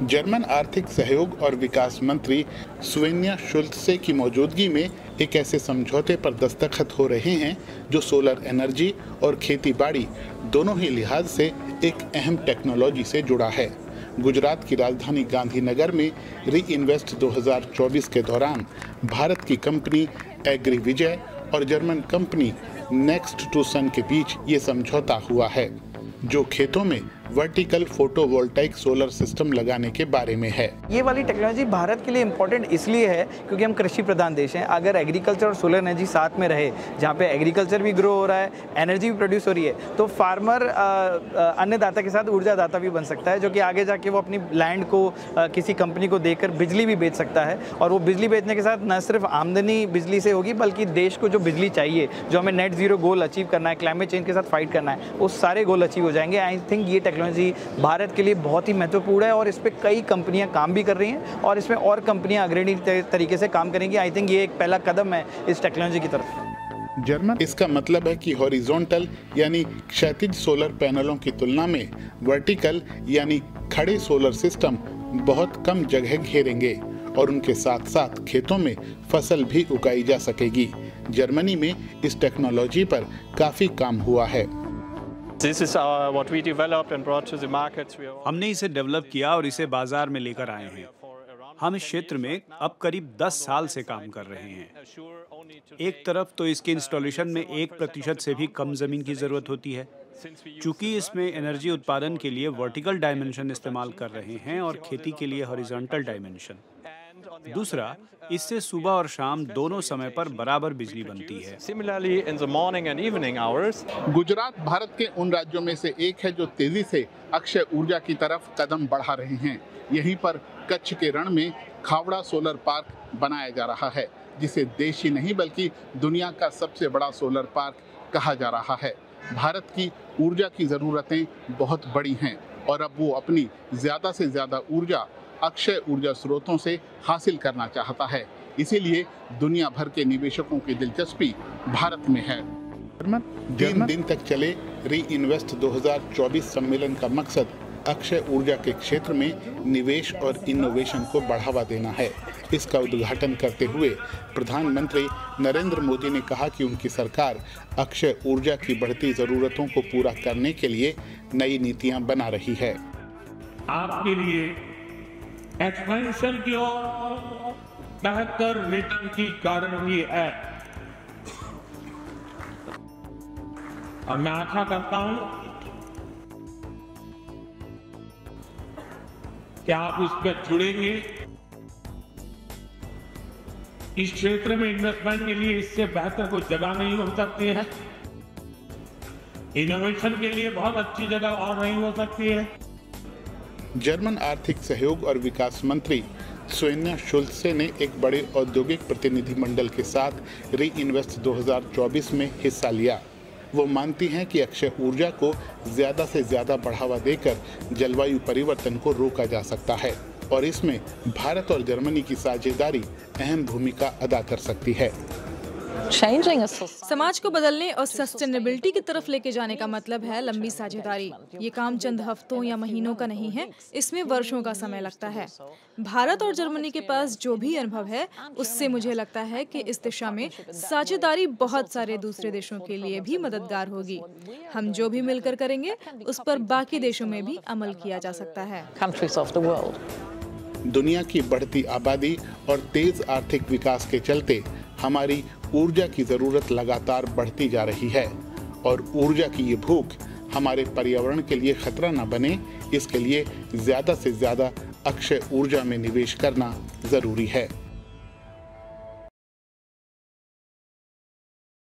German आर्थिक सहयोग और विकास मंत्री स्वेन्या शुल्त्से की मौजूदगी में एक ऐसे समझौते पर दस्तखत हो रहे हैं जो सोलर एनर्जी और खेती बाड़ी दोनों ही लिहाज से एक अहम टेक्नोलॉजी से जुड़ा है। गुजरात की राजधानी गांधीनगर में री इन्वेस्ट 2024 के दौरान भारत की कंपनी एग्री विजय और जर्मन कंपनी नेक्स्ट टू सन के बीच ये समझौता हुआ है, जो खेतों में वर्टिकल फोटोवोल्टाइक सोलर सिस्टम लगाने के बारे में है। ये वाली टेक्नोलॉजी भारत के लिए इम्पोर्टेंट इसलिए है क्योंकि हम कृषि प्रधान देश हैं। अगर एग्रीकल्चर और सोलर एनर्जी साथ में रहे, जहाँ पे एग्रीकल्चर भी ग्रो हो रहा है, एनर्जी भी प्रोड्यूस हो रही है, तो फार्मर अन्नदाता के साथ ऊर्जादाता भी बन सकता है, जो कि आगे जाके वो अपनी लैंड को किसी कंपनी को देकर बिजली भी बेच सकता है। और वो बिजली बेचने के साथ न सिर्फ आमदनी बिजली से होगी, बल्कि देश को जो बिजली चाहिए, जो हमें नेट जीरो गोल अचीव करना है, क्लाइमेट चेंज के साथ फाइट करना है, वो सारे गोल अचीव हो जाएंगे। आई थिंक ये टेक्नोलॉजी भारत के लिए बहुत ही महत्वपूर्ण है और इस पे कई कंपनियां काम भी कर रही हैं और इसमें और कंपनियां अग्रणी तरीके से काम करेंगी। आई थिंक ये एक पहला कदम है इस टेक्नोलॉजी की तरफ। जर्मन इसका मतलब है कि हॉरिजॉन्टल यानी क्षैतिज सोलर पैनलों की तुलना में वर्टिकल यानी खड़े सोलर सिस्टम बहुत कम जगह घेरेंगे और उनके साथ साथ खेतों में फसल भी उगाई जा सकेगी। जर्मनी में इस टेक्नोलॉजी पर काफी काम हुआ है। हमने इसे डेवलप किया और इसे बाजार में लेकर आए हैं। हम इस क्षेत्र में अब करीब 10 साल से काम कर रहे हैं। एक तरफ तो इसके इंस्टॉलेशन में 1% से भी कम जमीन की जरूरत होती है, चूंकि इसमें एनर्जी उत्पादन के लिए वर्टिकल डायमेंशन इस्तेमाल कर रहे हैं और खेती के लिए हॉरिजॉन्टल डायमेंशन। दूसरा, इससे सुबह और शाम दोनों समय पर बराबर बिजली बनती है। गुजरात भारत के उन राज्यों में से एक है जो तेजी से अक्षय ऊर्जा की तरफ कदम बढ़ा रहे हैं। यहीं पर कच्छ के रण में खावड़ा सोलर पार्क बनाया जा रहा है, जिसे देश ही नहीं बल्कि दुनिया का सबसे बड़ा सोलर पार्क कहा जा रहा है। भारत की ऊर्जा की ज़रूरतें बहुत बड़ी हैं और अब वो अपनी ज़्यादा से ज़्यादा ऊर्जा अक्षय ऊर्जा स्रोतों से हासिल करना चाहता है। इसीलिए दुनिया भर के निवेशकों की दिलचस्पी भारत में है। 3 दिन तक चले री इन्वेस्ट 2024 सम्मेलन का मकसद अक्षय ऊर्जा के क्षेत्र में निवेश और इनोवेशन को बढ़ावा देना है। इसका उद्घाटन करते हुए प्रधानमंत्री नरेंद्र मोदी ने कहा कि उनकी सरकार अक्षय ऊर्जा की बढ़ती जरूरतों को पूरा करने के लिए नई नीतियां बना रही है। आपके लिए एक्सपेंशन की ओर बेहतर रिटर्न की कारण भी है और मैं आशा करता हूं कि आप इस पर जुड़ेंगे। इस क्षेत्र में इन्वेस्टमेंट के लिए इससे बेहतर कोई जगह नहीं हो सकती है। इनोवेशन के लिए बहुत अच्छी जगह और नहीं हो सकती है। जर्मन आर्थिक सहयोग और विकास मंत्री स्वेन्या शुल्त्से ने एक बड़े औद्योगिक प्रतिनिधिमंडल के साथ री इन्वेस्ट 2024 में हिस्सा लिया। वो मानती हैं कि अक्षय ऊर्जा को ज़्यादा से ज़्यादा बढ़ावा देकर जलवायु परिवर्तन को रोका जा सकता है और इसमें भारत और जर्मनी की साझेदारी अहम भूमिका अदा कर सकती है। समाज को बदलने और सस्टेनेबिलिटी की तरफ लेके जाने का मतलब है लंबी साझेदारी। ये काम चंद हफ्तों या महीनों का नहीं है, इसमें वर्षों का समय लगता है। भारत और जर्मनी के पास जो भी अनुभव है, उससे मुझे लगता है कि इस दिशा में साझेदारी बहुत सारे दूसरे देशों के लिए भी मददगार होगी। हम जो भी मिलकर करेंगे, उस पर बाकी देशों में भी अमल किया जा सकता है। दुनिया की बढ़ती आबादी और तेज आर्थिक विकास के चलते हमारी ऊर्जा की जरूरत लगातार बढ़ती जा रही है और ऊर्जा की ये भूख हमारे पर्यावरण के लिए खतरा न बने, इसके लिए ज़्यादा से ज़्यादा अक्षय ऊर्जा में निवेश करना ज़रूरी है।